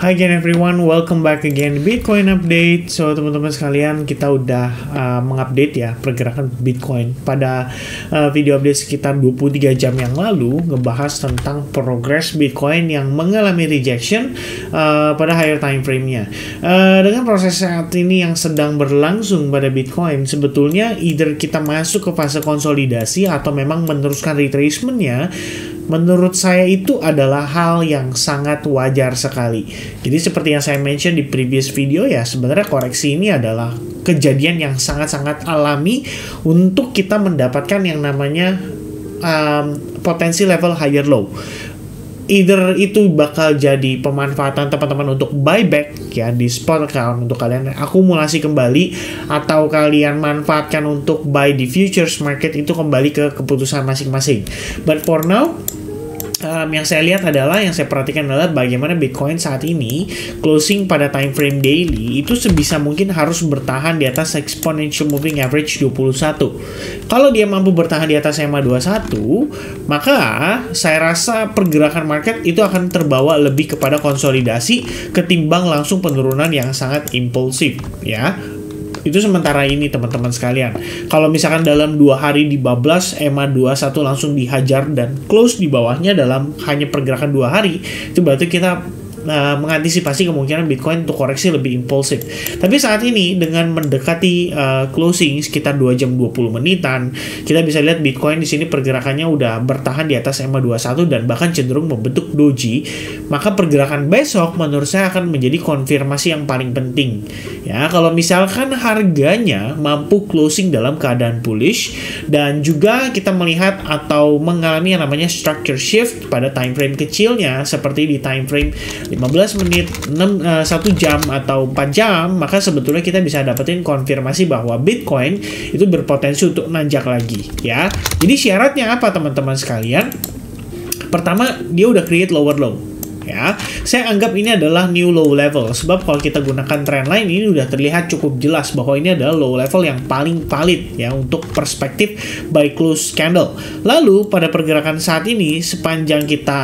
Hi again everyone, welcome back again Bitcoin update. So teman-teman sekalian, kita udah mengupdate ya pergerakan Bitcoin pada video update sekitar 23 jam yang lalu, ngebahas tentang progres Bitcoin yang mengalami rejection pada higher time frame-nya. Dengan proses saat ini yang sedang berlangsung pada Bitcoin, sebetulnya either kita masuk ke fase konsolidasi atau memang meneruskan retracement-nya. Menurut saya itu adalah hal yang sangat wajar sekali. Jadi seperti yang saya mention di previous video ya, sebenarnya koreksi ini adalah kejadian yang sangat-sangat alami untuk kita mendapatkan yang namanya potensi level higher low. Either itu bakal jadi pemanfaatan teman-teman untuk buyback ya di spot account untuk kalian akumulasi kembali, atau kalian manfaatkan untuk buy di futures market, itu kembali ke keputusan masing-masing. But for now, yang saya lihat adalah, yang saya perhatikan adalah bagaimana Bitcoin saat ini closing pada time frame daily itu sebisa mungkin harus bertahan di atas exponential moving average 21. Kalau dia mampu bertahan di atas EMA 21, maka saya rasa pergerakan market itu akan terbawa lebih kepada konsolidasi ketimbang langsung penurunan yang sangat impulsif ya. Itu sementara ini teman-teman sekalian. Kalau misalkan dalam 2 hari dibablas EMA 21 langsung dihajar dan close di bawahnya dalam hanya pergerakan 2 hari, itu berarti kita mengantisipasi kemungkinan Bitcoin untuk koreksi lebih impulsif. Tapi saat ini dengan mendekati closing sekitar 2 jam 20 menitan, kita bisa lihat Bitcoin di sini pergerakannya udah bertahan di atas EMA 21 dan bahkan cenderung membentuk doji. Maka pergerakan besok menurut saya akan menjadi konfirmasi yang paling penting. Ya, kalau misalkan harganya mampu closing dalam keadaan bullish dan juga kita melihat atau mengalami yang namanya structure shift pada time frame kecilnya seperti di time frame 15 menit, 1 jam atau 4 jam, maka sebetulnya kita bisa dapetin konfirmasi bahwa Bitcoin itu berpotensi untuk nanjak lagi ya. Jadi syaratnya apa teman-teman sekalian? Pertama, dia udah create lower low. Ya, saya anggap ini adalah new low level, sebab kalau kita gunakan trendline ini udah terlihat cukup jelas bahwa ini adalah low level yang paling valid ya untuk perspektif buy close candle. Lalu pada pergerakan saat ini sepanjang kita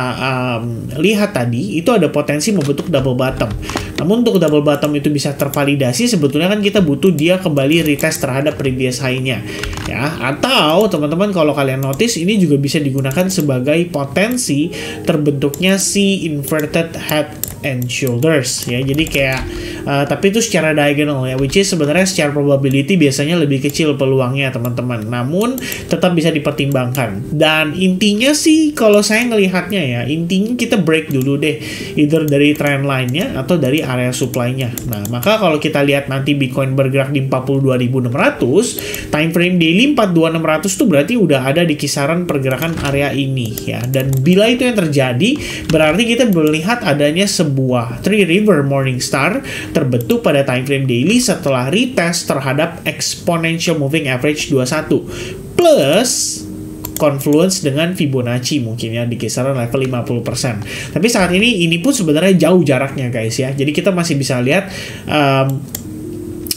lihat tadi itu ada potensi membentuk double bottom. Namun untuk double bottom itu bisa tervalidasi, sebetulnya kan kita butuh dia kembali retest terhadap previous high-nya ya. Atau teman-teman kalau kalian notice, ini juga bisa digunakan sebagai potensi terbentuknya si inverted head and shoulders ya. Jadi kayak tapi itu secara diagonal ya, which is sebenarnya secara probability biasanya lebih kecil peluangnya teman-teman, namun tetap bisa dipertimbangkan. Dan intinya sih kalau saya ngelihatnya ya, intinya kita break dulu deh either dari trend line-nya atau dari area supply-nya. Nah, maka kalau kita lihat nanti Bitcoin bergerak di 42.600, time frame daily 42.600 tuh berarti udah ada di kisaran pergerakan area ini ya. Dan bila itu yang terjadi, berarti kita melihat adanya sebuah Three River Morningstar terbentuk pada time frame daily setelah retest terhadap exponential moving average 21 plus confluence dengan Fibonacci mungkin ya di kisaran level 50%. Tapi saat ini pun sebenarnya jauh jaraknya guys ya. Jadi kita masih bisa lihat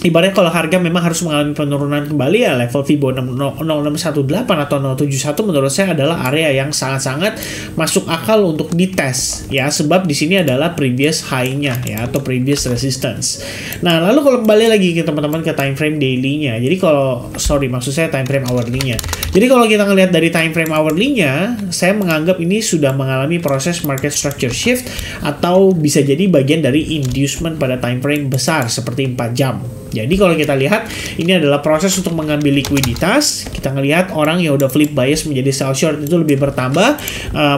ibaratnya kalau harga memang harus mengalami penurunan kembali ya, level Fibo 0618 atau 071 menurut saya adalah area yang sangat-sangat masuk akal untuk dites ya, sebab di sini adalah previous high-nya ya atau previous resistance. Nah, lalu kalau kembali lagi ke teman-teman ke time frame daily-nya. Jadi kalau maksud saya time frame hourly-nya. Jadi kalau kita ngelihat dari time frame hourly-nya, saya menganggap ini sudah mengalami proses market structure shift atau bisa jadi bagian dari inducement pada time frame besar seperti 4 jam. Jadi kalau kita lihat ini adalah proses untuk mengambil likuiditas. Kita ngelihat orang yang udah flip bias menjadi sell short itu lebih bertambah.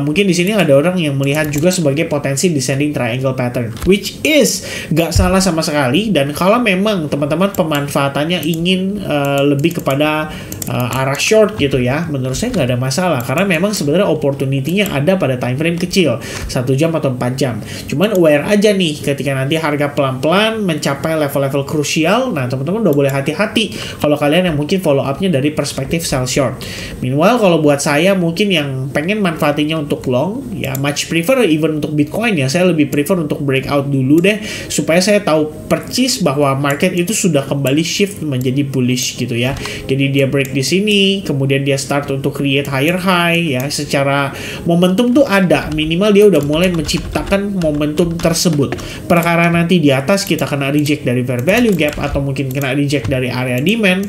Mungkin di sini ada orang yang melihat juga sebagai potensi descending triangle pattern, which is gak salah sama sekali. Dan kalau memang teman-teman pemanfaatannya ingin lebih kepada arah short gitu ya, menurut saya nggak ada masalah karena memang sebenarnya opportunity-nya ada pada time frame kecil 1 jam atau 4 jam. Cuman aware aja nih ketika nanti harga pelan-pelan mencapai level-level krusial. Nah, teman-teman udah boleh hati-hati kalau kalian yang mungkin follow up-nya dari perspektif sell short. Meanwhile, kalau buat saya mungkin yang pengen manfaatinnya untuk long, ya much prefer even untuk Bitcoin ya, saya lebih prefer untuk breakout dulu deh supaya saya tahu persis bahwa market itu sudah kembali shift menjadi bullish gitu ya. Jadi dia break di di sini, kemudian dia start untuk create higher high ya, secara momentum tuh ada, minimal dia udah mulai menciptakan momentum tersebut. Perkara nanti di atas kita kena reject dari fair value gap atau mungkin kena reject dari area demand,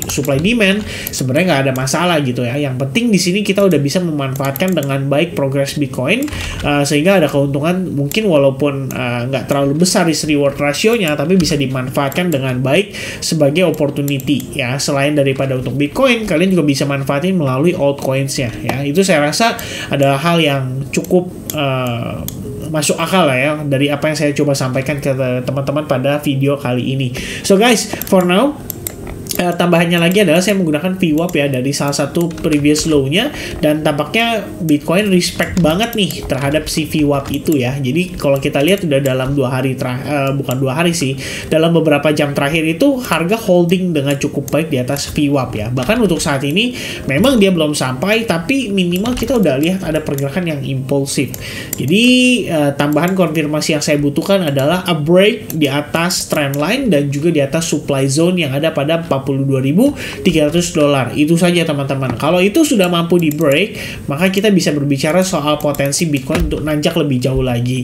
supply demand, sebenarnya nggak ada masalah gitu ya. Yang penting di sini kita udah bisa memanfaatkan dengan baik progress Bitcoin, sehingga ada keuntungan mungkin walaupun nggak terlalu besar risk reward rasionya, tapi bisa dimanfaatkan dengan baik sebagai opportunity ya. Selain daripada untuk Bitcoin, kalian juga bisa manfaatin melalui altcoins-nya ya. Itu saya rasa adalah hal yang cukup masuk akal lah ya dari apa yang saya coba sampaikan ke teman-teman pada video kali ini. So guys, for now tambahannya lagi adalah saya menggunakan VWAP ya dari salah satu previous low-nya, dan tampaknya Bitcoin respect banget nih terhadap si VWAP itu ya. Jadi kalau kita lihat udah dalam 2 hari bukan 2 hari sih, dalam beberapa jam terakhir itu harga holding dengan cukup baik di atas VWAP ya. Bahkan untuk saat ini memang dia belum sampai, tapi minimal kita udah lihat ada pergerakan yang impulsif. Jadi tambahan konfirmasi yang saya butuhkan adalah a break di atas trendline dan juga di atas supply zone yang ada pada $42.300. Itu saja teman-teman. Kalau itu sudah mampu di break, maka kita bisa berbicara soal potensi Bitcoin untuk nanjak lebih jauh lagi.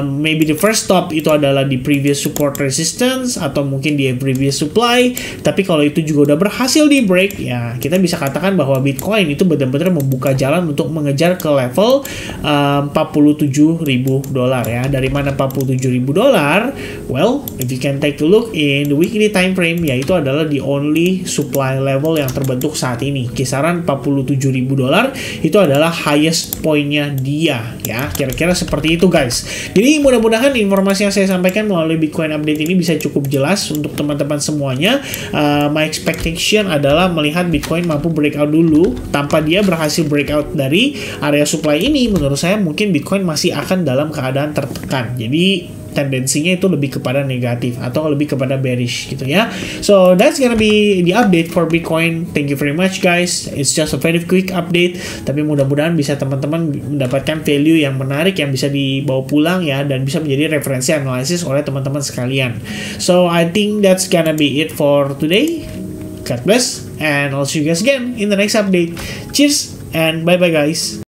Maybe the first stop itu adalah di previous support resistance atau mungkin di previous supply. Tapi kalau itu juga udah berhasil di break, ya kita bisa katakan bahwa Bitcoin itu benar-benar membuka jalan untuk mengejar ke level $47.000 ya. Dari mana $47.000? Well, if you can take a look in the weekly time frame, yaitu adalah the only supply level yang terbentuk saat ini. Kisaran $47.000 itu adalah highest point-nya dia ya. Kira-kira seperti itu guys. Jadi mudah-mudahan informasi yang saya sampaikan melalui Bitcoin update ini bisa cukup jelas untuk teman-teman semuanya. My expectation adalah melihat Bitcoin mampu breakout dulu. Tanpa dia berhasil breakout dari area supply ini, menurut saya mungkin Bitcoin masih akan dalam keadaan tertekan. Jadi tendensinya itu lebih kepada negatif atau lebih kepada bearish gitu ya. So that's gonna be the update for Bitcoin. Thank you very much guys. It's just a very quick update, tapi mudah-mudahan bisa teman-teman mendapatkan value yang menarik yang bisa dibawa pulang ya, dan bisa menjadi referensi analisis oleh teman-teman sekalian. So I think that's gonna be it for today. God bless, and I'll see you guys again in the next update. Cheers and bye bye guys.